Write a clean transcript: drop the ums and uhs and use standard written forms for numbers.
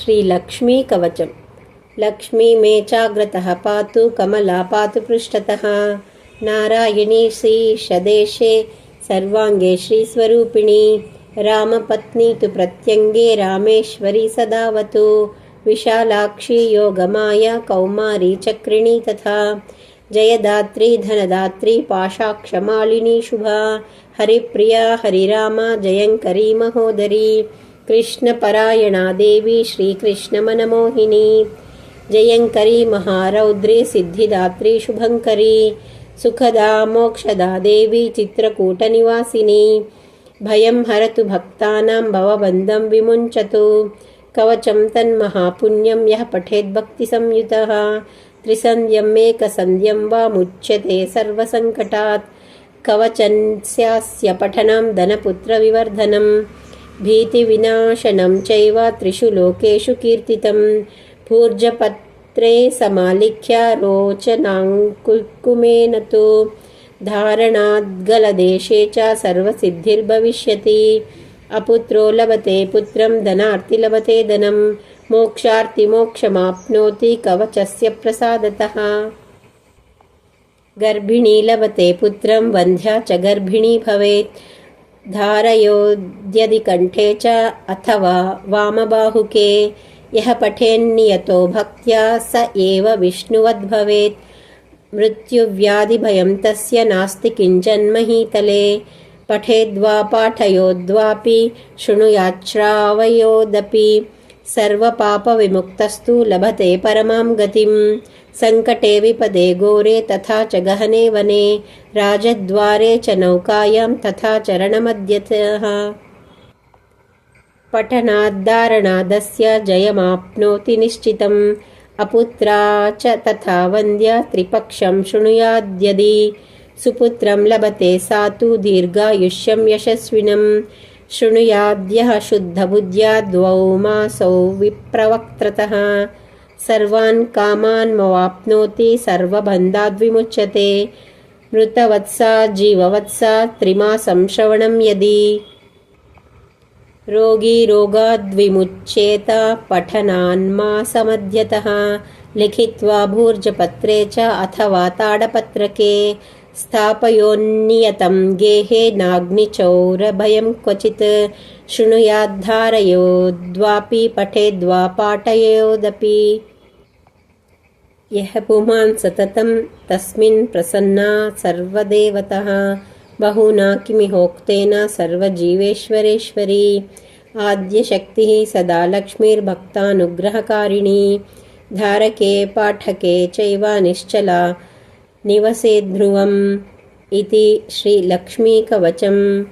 श्रीलक्ष्मीकवचम्। लक्ष्मी मे चाग्रतः पातु कमला पातु पृष्ठतः। नारायणी श्रीशदेशे सर्वाङ्गे श्रीस्वरूपिणी। रामपत्नी तु प्रत्यङ्गे रामेश्वरी सदावतु। विशालाक्षी योगमाया कौमारी चक्रिणी तथा। जयदात्री धनदात्री पाशाक्षमालिनी शुभा। हरिप्रिया हरिरामा जयङ्करी महोदरी। कृष्णपरायणा देवी श्रीकृष्णमनमोहिनी। जयङ्करी महारौद्री सिद्धिदात्री शुभङ्करी। सुखदा मोक्षदा देवी चित्रकूटनिवासिनी। भयं हरतु भक्तानां भवबन्धं विमुञ्चतु। कवचं तन्महापुण्यं यः पठेद्भक्तिसंयुतः। त्रिसन्ध्यं एकसन्ध्यं वा मुच्यते सर्वसङ्कटात्। कवचस्यास्य पठनं धनपुत्रविवर्धनं। भीतिविनाशनं चैव त्रिषु लोकेषु कीर्तितं। भूर्जपत्रे समालिख्य रोचनाङ्कुकुमेन तु। धारणाद्गलदेशे च सर्वसिद्धिर्भविष्यति। अपुत्रो लभते पुत्रं धनार्थी लभते धनं। मोक्षार्थी मोक्षमाप्नोति कवचस्य प्रसादतः। गर्भिणी लभते पुत्रं वन्ध्या च गर्भिणी भवेत्। धारयोद्यदि कण्ठे च अथवा वामबाहुके। यः पठेन्नियतो भक्त्या स एव विष्णुवद्भवेत्। मृत्युव्याधिभयं तस्य नास्ति किञ्चन महीतले। पठेद्वा पाठयोद्वापि शृणुयाच्छ्रावयोदपि। सर्वपापविमुक्तस्तु लभते परमां गतिं। सङ्कटे विपदे घोरे तथा च गहने वने। राजद्वारे च नौकायां तथा चरणमध्यतः। पठनाद्धारणादस्य जयमाप्नोति निश्चितम्। अपुत्रा च तथा वन्द्या त्रिपक्षं शृणुयाद्यदि। सुपुत्रं लभते सा तु दीर्घायुष्यं यशस्विनं। शृणुयाद्यः शुद्धबुद्ध्या द्वौ मासौ विप्रवक्त्रतः। सर्वान् कामान्मवाप्नोति सर्वबन्धाद्विमुच्यते। मृतवत्सा जीववत्सा त्रिमासं श्रवणं यदि। रोगी रोगाद्विमुच्येत पठनान्मासमध्यतः। लिखित्वा भूर्जपत्रे च अथवा ताडपत्रके। स्थापयोन्नियतं गेहे नाग्निचौरभयं क्वचित्। शृणुयाद्धारयोद्वापि पठेद्वा पाठयोदपि। यः पुमान् सततं तस्मिन् प्रसन्ना सर्वदेवतः। बहुना किमिहोक्तेन सर्वजीवेश्वरेश्वरी। आद्यशक्तिः सदा लक्ष्मीर्भक्तानुग्रहकारिणी। धारके पाठके चैव निश्चला निवसेद्ध्रुवम्। इति श्रीलक्ष्मीकवचम्।